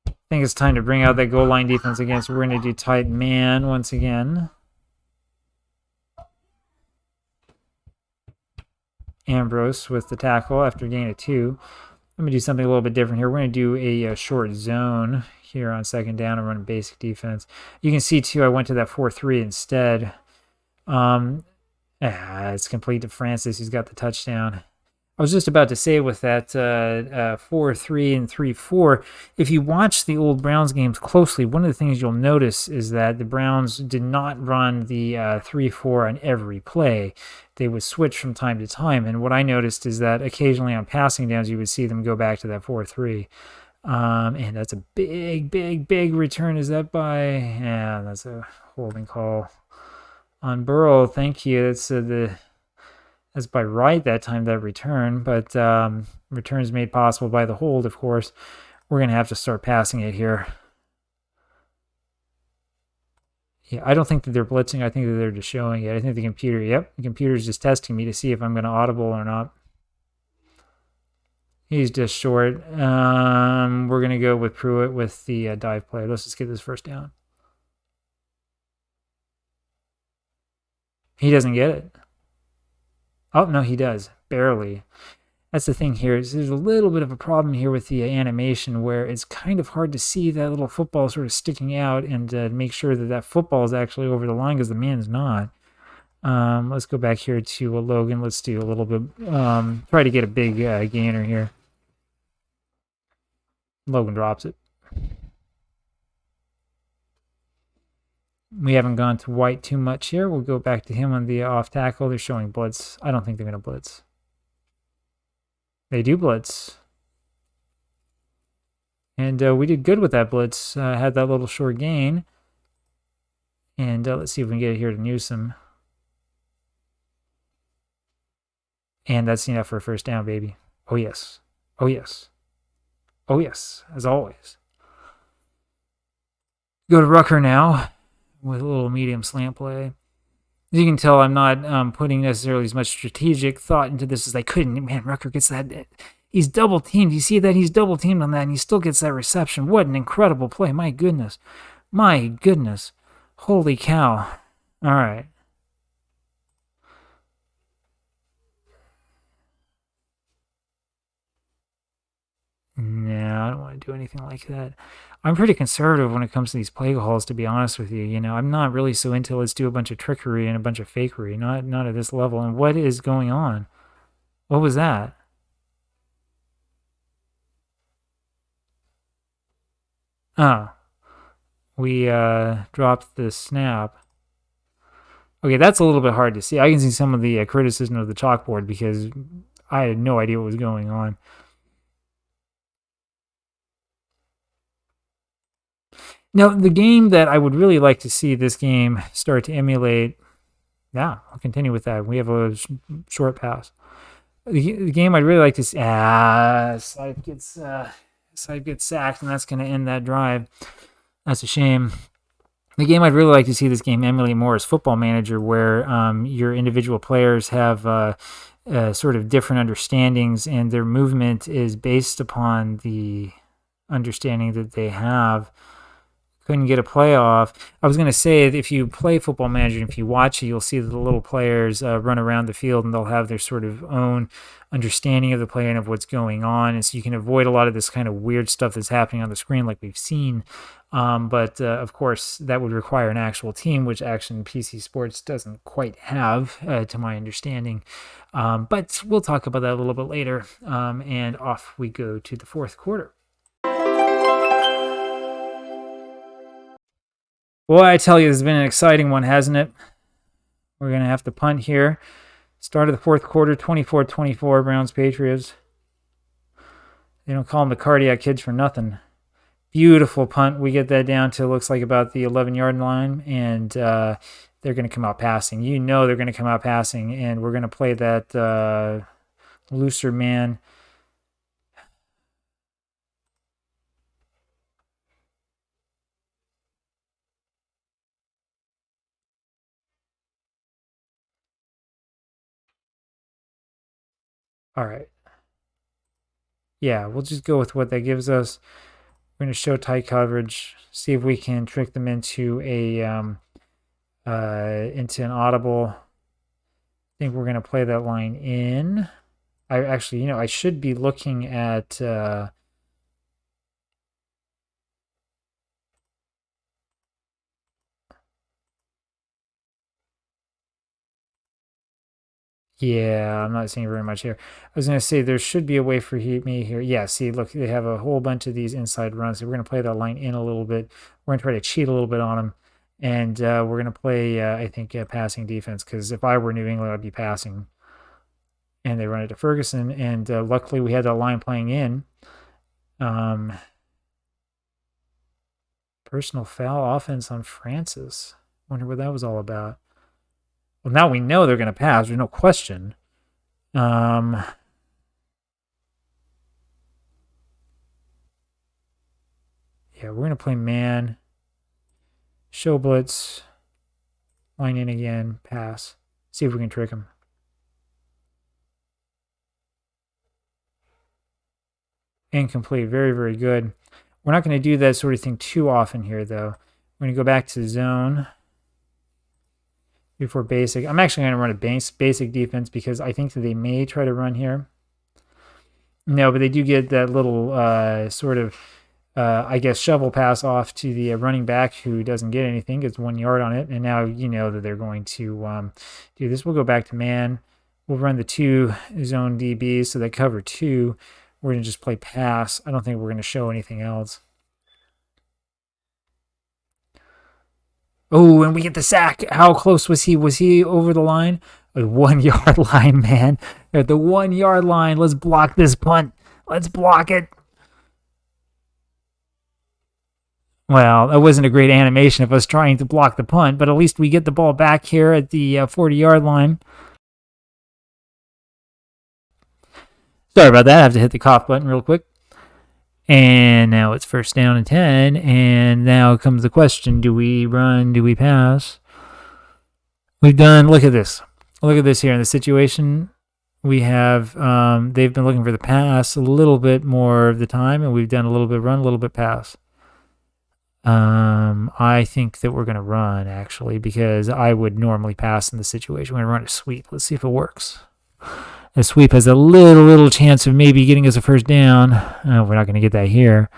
I think it's time to bring out that goal line defense again, so we're going to do tight man once again. Ambrose with the tackle after gain of 2. I'm going to do something a little bit different here. We're going to do a short zone here on 2nd down and run basic defense. You can see, too, I went to that 4-3 instead. It's complete to Francis. He's got the touchdown. I was just about to say with that 4-3 and 3-4, if you watch the old Browns games closely, one of the things you'll notice is that the Browns did not run the 3-4 on every play. They would switch from time to time, and what I noticed is that occasionally on passing downs, you would see them go back to that 4-3. And that's a big, big, big return. Is that by... Yeah, that's a holding call on Burrow. Thank you. That's by right that time, that return, but returns made possible by the hold, of course. We're going to have to start passing it here. Yeah, I don't think that they're blitzing. I think that they're just showing it. I think the computer is just testing me to see if I'm going to audible or not. He's just short. We're going to go with Pruitt with the dive play. Let's just get this first down. He doesn't get it. Oh, no, he does. Barely. That's the thing here. Is there's a little bit of a problem here with the animation where it's kind of hard to see that little football sort of sticking out and make sure that that football is actually over the line because the man's not. Let's go back here to Logan. Let's do a little bit, try to get a big gainer here. Logan drops it. We haven't gone to White too much here. We'll go back to him on the off tackle. They're showing blitz. I don't think they're going to blitz. They do blitz. And we did good with that blitz. Had that little short gain. And let's see if we can get it here to Newsom. And that's enough for a first down, baby. Oh, yes. Oh, yes. Oh, yes, as always. Go to Rucker now with a little medium slant play. As you can tell, I'm not putting necessarily as much strategic thought into this as I could. Man, Rucker gets that. He's double teamed. You see that? He's double teamed on that, and he still gets that reception. What an incredible play. My goodness. My goodness. Holy cow. All right. No, I don't want to do anything like that. I'm pretty conservative when it comes to these play calls, to be honest with you. I'm not really so into let's do a bunch of trickery and a bunch of fakery. Not at this level. And what is going on? What was that? Oh, we dropped the snap. Okay, that's a little bit hard to see. I can see some of the criticism of the chalkboard because I had no idea what was going on. Now, the game that I would really like to see this game start to emulate. Yeah, I'll continue with that. We have a short pass. The game I'd really like to see. Side gets sacked, and that's going to end that drive. That's a shame. The game I'd really like to see this game emulate more is Football Manager, where your individual players have sort of different understandings, and their movement is based upon the understanding that they have. Couldn't get a playoff. I was going to say, if you play Football Manager and if you watch it, you'll see that the little players run around the field and they'll have their sort of own understanding of the play and of what's going on. And so you can avoid a lot of this kind of weird stuff that's happening on the screen like we've seen. But of course, that would require an actual team, which Action PC Sports doesn't quite have, to my understanding. But we'll talk about that a little bit later. And off we go to the fourth quarter. Boy, I tell you, this has been an exciting one, hasn't it? We're going to have to punt here. Start of the fourth quarter, 24-24, Browns Patriots. They don't call them the cardiac kids for nothing. Beautiful punt. We get that down to, looks like, about the 11-yard line, and they're going to come out passing. You know they're going to come out passing, and we're going to play that looser man. All right. Yeah, we'll just go with what that gives us. We're going to show tight coverage, see if we can trick them into into an audible. I think we're going to play that line in. I actually, I should be looking at yeah, I'm not seeing very much here. I was going to say there should be a way for me here. Yeah, see, look, they have a whole bunch of these inside runs. So we're going to play that line in a little bit. We're going to try to cheat a little bit on them. And we're going to play, I think, passing defense, because if I were New England, I'd be passing. And they run it to Ferguson. And luckily, we had that line playing in. Personal foul offense on Francis. Wonder what that was all about. Well, now we know they're going to pass. There's no question. Yeah, we're going to play man. Show blitz. Line in again. Pass. See if we can trick him. Incomplete. Very, very good. We're not going to do that sort of thing too often here, though. We're going to go back to zone before basic. I'm actually going to run a basic defense because I think that they may try to run here. No, but they do get that little sort of, I guess, shovel pass off to the running back who doesn't get anything, gets 1 yard on it. And now you know that they're going to do this. We'll go back to man. We'll run the 2 zone DBs, so they cover 2. We're going to just play pass. I don't think we're going to show anything else. Oh, and we get the sack. How close was he? Was he over the line? The 1 yard line, man. At the 1 yard line. Let's block this punt. Let's block it. Well, that wasn't a great animation of us trying to block the punt, but at least we get the ball back here at the 40-yard line. Sorry about that. I have to hit the cough button real quick. And now it's first down and 10. And now comes the question, do we run, do we pass? We've done, look at this. Look at this here in the situation. We have, they've been looking for the pass a little bit more of the time, and we've done a little bit run, a little bit pass. I think that we're going to run, actually, because I would normally pass in this situation. We're going to run a sweep. Let's see if it works. A sweep has a little chance of maybe getting us a first down. We're not going to get that here.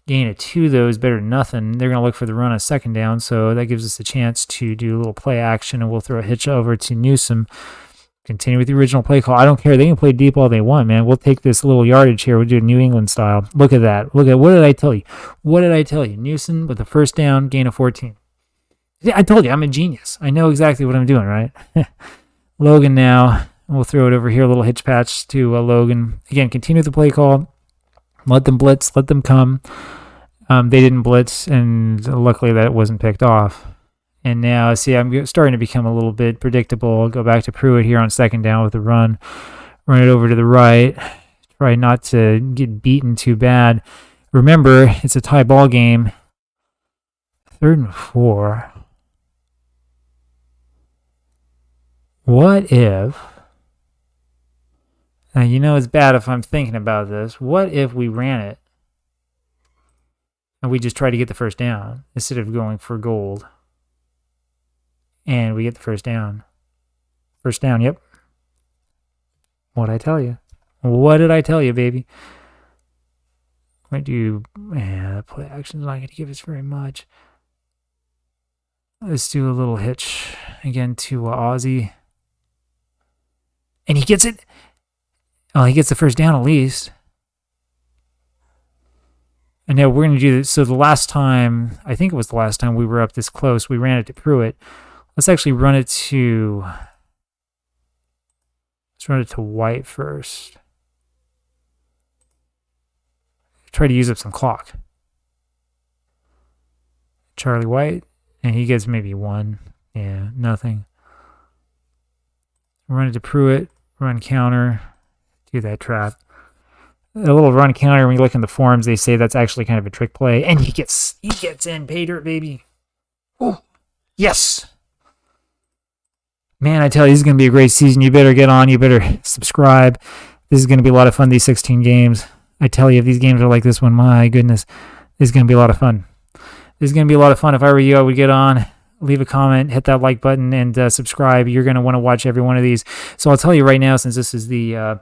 Gain of 2, though, is better than nothing. They're going to look for the run on second down, so that gives us a chance to do a little play action, and we'll throw a hitch over to Newsom. Continue with the original play call. I don't care. They can play deep all they want, man. We'll take this little yardage here. We'll do New England style. Look at that. Look at, what did I tell you? What did I tell you? Newsom with the first down, gain of 14. Yeah, I told you, I'm a genius. I know exactly what I'm doing, right? Logan now. We'll throw it over here, a little hitch patch to Logan. Again, continue the play call. Let them blitz. Let them come. They didn't blitz, and luckily that wasn't picked off. And now, see, I'm starting to become a little bit predictable. I'll go back to Pruitt here on second down with the run. Run it over to the right. Try not to get beaten too bad. Remember, it's a tie ball game. 3rd and 4. What if... Now, you know it's bad if I'm thinking about this. What if we ran it and we just try to get the first down instead of going for gold? And we get the first down. First down, yep. What'd I tell you? What did I tell you, baby? Might do... Yeah, play action's not going to give us very much. Let's do a little hitch again to Ozzy. And he gets it. Oh, he gets the first down at least. And now we're going to do this. So the last time, I think it was the last time we were up this close, we ran it to Pruitt. Let's actually run it to... Let's run it to White first. Try to use up some clock. Charlie White. And he gets maybe 1. Yeah, nothing. Run it to Pruitt. Run counter. Do that trap. A little run counter, when you look in the forums, they say that's actually kind of a trick play. And he gets in. Pay dirt, baby. Oh, yes. Man, I tell you, this is going to be a great season. You better get on. You better subscribe. This is going to be a lot of fun, these 16 games. I tell you, if these games are like this one, my goodness, this is going to be a lot of fun. This is going to be a lot of fun. If I were you, I would get on, leave a comment, hit that like button, and subscribe. You're going to want to watch every one of these. So I'll tell you right now, since this is the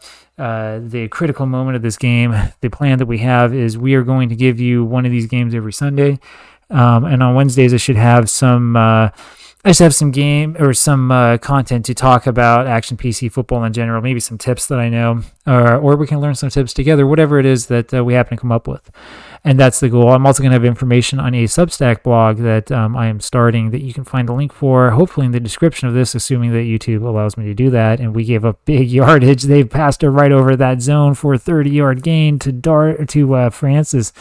critical moment of this game, the plan that we have is we are going to give you one of these games every Sunday. And on Wednesdays, I should have some... I just have some game or some content to talk about action PC football in general, maybe some tips that I know, or we can learn some tips together, whatever it is that we happen to come up with. And that's the goal. I'm also going to have information on a Substack blog that I am starting that you can find the link for, hopefully in the description of this, assuming that YouTube allows me to do that. And we gave up big yardage. They passed it right over that zone for a 30-yard gain to Francis.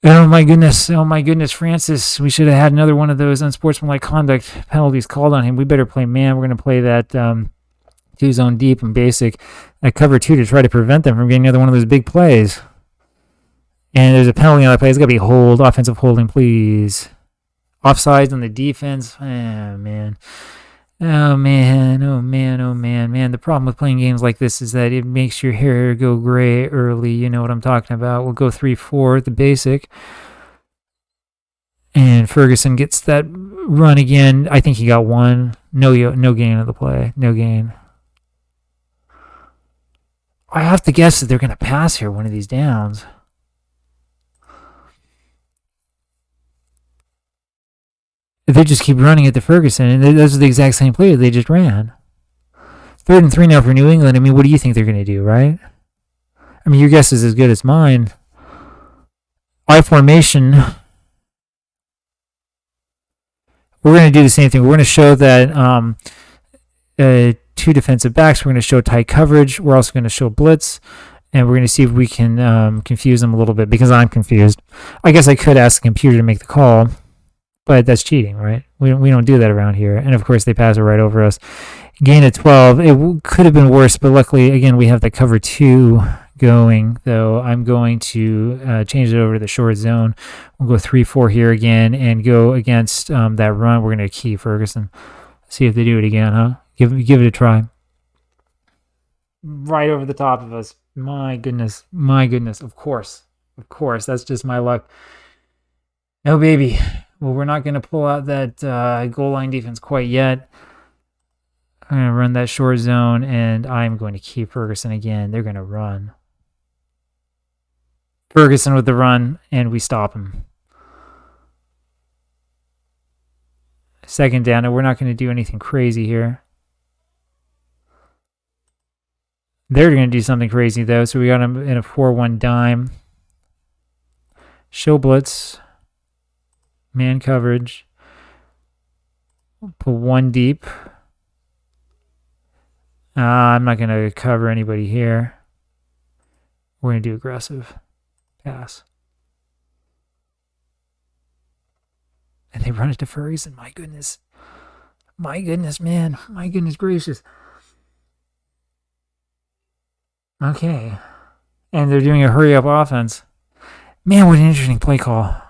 Oh my goodness, Francis. We should have had another one of those unsportsmanlike conduct penalties called on him. We better play man. We're going to play that 2-zone deep and basic at cover 2 to try to prevent them from getting another one of those big plays. And there's a penalty on that play. It's got to be hold, offensive holding, please. Offsides on the defense. Man. Oh, man. The problem with playing games like this is that it makes your hair go gray early. You know what I'm talking about. We'll go 3-4, the basic. And Ferguson gets that run again. I think he got 1. No gain of the play. No gain. I have to guess that they're going to pass here one of these downs. They just keep running it to Ferguson, and those are the exact same play they just ran. 3rd and 3 now for New England. I mean, what do you think they're going to do, right? I mean, your guess is as good as mine. I formation. We're going to do the same thing. We're going to show that 2 defensive backs. We're going to show tight coverage. We're also going to show blitz. And we're going to see if we can confuse them a little bit, because I'm confused. I guess I could ask the computer to make the call. But that's cheating, right? We don't do that around here. And, of course, they pass it right over us. Gain of 12. It could have been worse, but luckily, again, we have the cover 2 going, though. I'm going to change it over to the short zone. We'll go 3-4 here again and go against that run. We're going to key Ferguson. See if they do it again, huh? Give it a try. Right over the top of us. My goodness. Of course. That's just my luck. No, baby. Well, we're not going to pull out that goal line defense quite yet. I'm going to run that short zone, and I'm going to keep Ferguson again. They're going to run. Ferguson with the run, and we stop him. Second down, and we're not going to do anything crazy here. They're going to do something crazy, though, so we got him in a 4-1 dime. Show blitz. Man coverage. Put one deep. I'm not going to cover anybody here. We're going to do aggressive pass. And they run it to Ferguson. My goodness. My goodness, man. My goodness gracious. Okay. And they're doing a hurry-up offense. Man, what an interesting play call.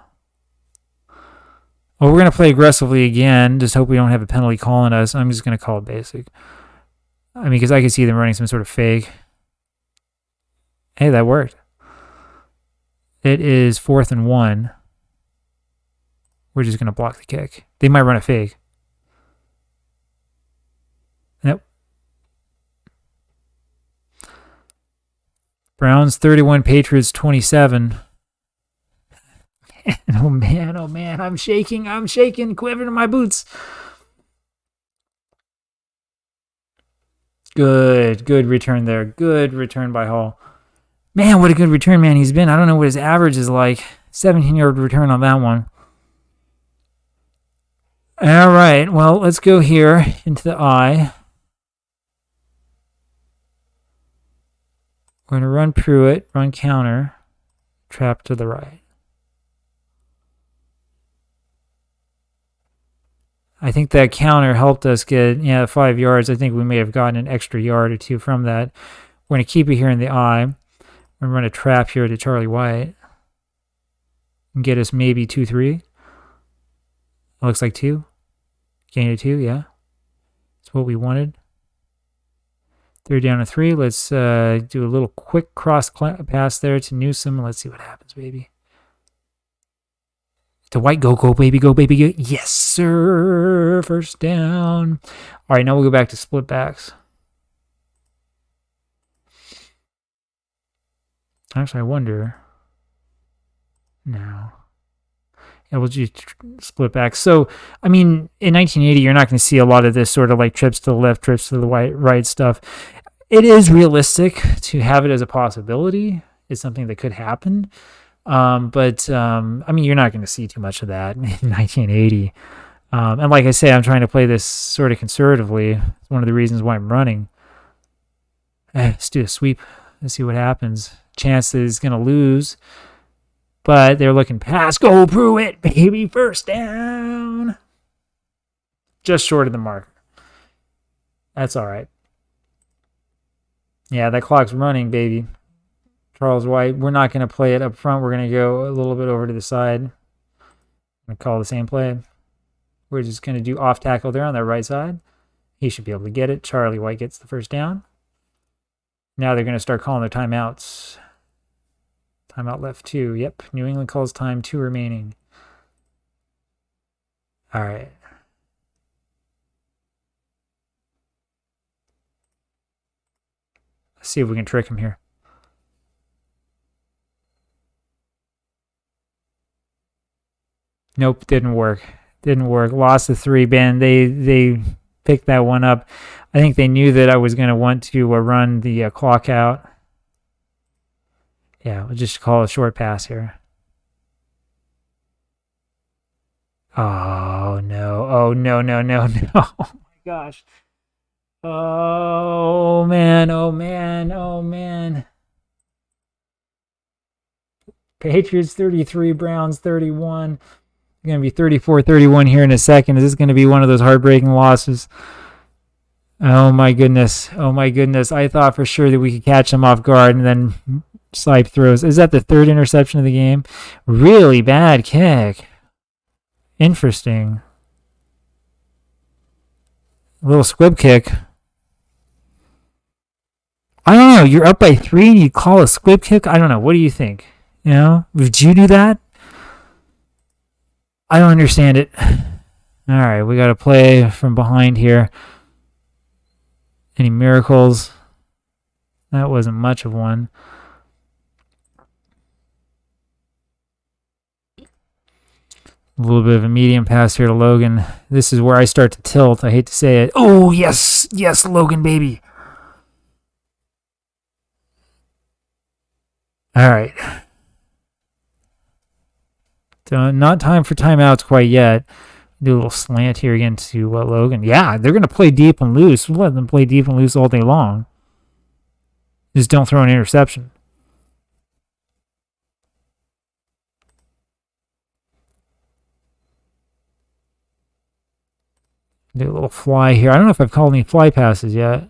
Well, we're going to play aggressively again. Just hope we don't have a penalty calling us. I'm just going to call it basic. I mean, because I can see them running some sort of fake. Hey, that worked. It is 4th and 1. We're just going to block the kick. They might run a fake. Nope. Browns 31, Patriots 27. Oh man, I'm shaking, quivering in my boots. Good return there. Good return by Hall. Man, what a good return man he's been. I don't know what his average is like. 17-yard return on that one. All right, well, let's go here into the I. We're going to run Pruitt, run counter, trap to the right. I think that counter helped us get 5 yards. I think we may have gotten an extra yard or two from that. We're going to keep it here in the I. We're going to run a trap here to Charlie White. And get us maybe 2-3. It looks like 2. Gain of 2, yeah. That's what we wanted. 3rd down to 3. Let's do a little quick cross pass there to Newsom. Let's see what happens, baby. To White, go, baby, go. Yes, sir. First down. All right, now we'll go back to split backs. Actually, I wonder. No. Yeah, we'll do split backs. So, I mean, in 1980, you're not going to see a lot of this sort of like trips to the left, trips to the right stuff. It is realistic to have it as a possibility. It's something that could happen. But I mean, you're not going to see too much of that in 1980. And like I say, I'm trying to play this sort of conservatively. It's one of the reasons why I'm running. Let's do a sweep. Let's see what happens. Chance is going to lose. But they're looking past. Go Pruitt, baby. First down. Just short of the mark. That's all right. Yeah, that clock's running, baby. Charles White. We're not going to play it up front. We're going to go a little bit over to the side. I'm going to call the same play. We're just going to do off tackle there on that right side. He should be able to get it. Charlie White gets the first down. Now they're going to start calling their timeouts. Timeout left 2. Yep. New England calls time 2 remaining. All right. Let's see if we can trick him here. Nope, didn't work. Lost the 3. Ben, they picked that one up. I think they knew that I was going to want to run the clock out. Yeah, we'll just call a short pass here. Oh, no. Oh, no. Oh, my gosh. Oh, man. Patriots 33, Browns 31. Going to be 34-31 here in a second. Is this going to be one of those heartbreaking losses? Oh, my goodness. I thought for sure that we could catch them off guard, and then Slipe throws. Is that the 3rd interception of the game? Really bad kick. Interesting. A little squib kick. I don't know. You're up by 3 and you call a squib kick? I don't know. What do you think? Would you do that? I don't understand it. All right, we got to play from behind here. Any miracles? That wasn't much of one. A little bit of a medium pass here to Logan. This is where I start to tilt. I hate to say it. Oh, yes. Yes, Logan, baby. All right. Not time for timeouts quite yet. Do a little slant here again to Logan. Yeah, they're going to play deep and loose. We'll let them play deep and loose all day long. Just don't throw an interception. Do a little fly here. I don't know if I've called any fly passes yet.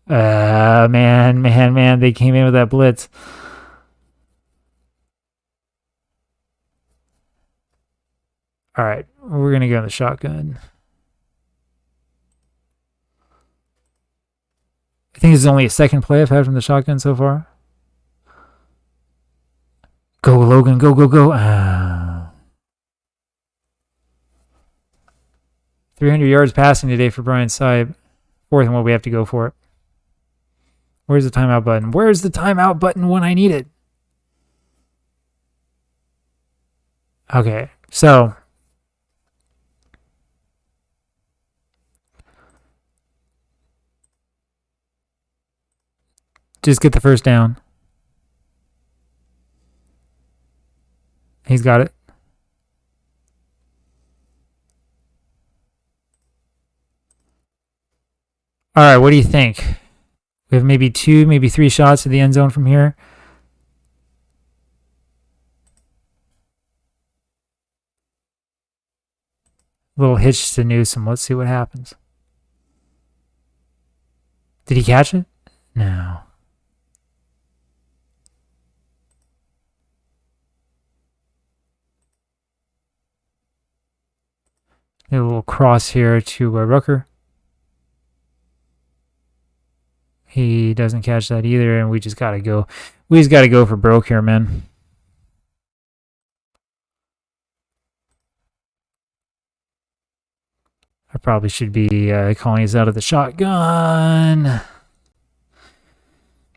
Man. They came in with that blitz. All right, we're going to go in the shotgun. I think this is only a second play I've had from the shotgun so far. Go, Logan. Go. 300 yards passing today for Brian Saib. Fourth and what we have to go for it. Where's the timeout button? Where's the timeout button when I need it? Okay, so just get the first down. He's got it. All right, what do you think? We have maybe 2, maybe 3 shots at the end zone from here. Little hitch to Newsom. Let's see what happens. Did he catch it? No. A little cross here to Rucker. He doesn't catch that either, and we just got to go. We just got to go for broke here, man. I probably should be calling us out of the shotgun.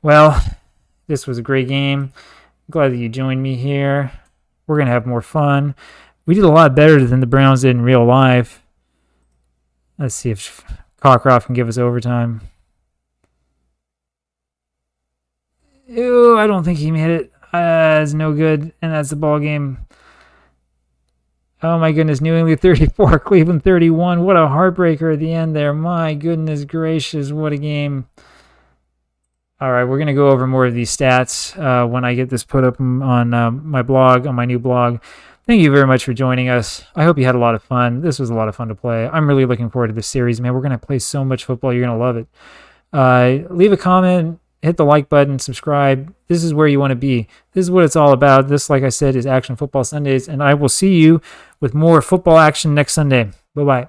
Well, this was a great game. I'm glad that you joined me here. We're going to have more fun. We did a lot better than the Browns did in real life. Let's see if Cockcroft can give us overtime. Ew, I don't think he made it. It's no good, and that's the ball game. Oh my goodness, New England 34, Cleveland 31. What a heartbreaker at the end there. My goodness gracious, what a game. All right, we're going to go over more of these stats when I get this put up on my blog, on my new blog. Thank you very much for joining us. I hope you had a lot of fun. This was a lot of fun to play. I'm really looking forward to this series, man. We're going to play so much football. You're going to love it. Leave a comment. Hit the like button, subscribe. This is where you want to be. This is what it's all about. This, like I said, is Action Football Sundays, and I will see you with more football action next Sunday. Bye-bye.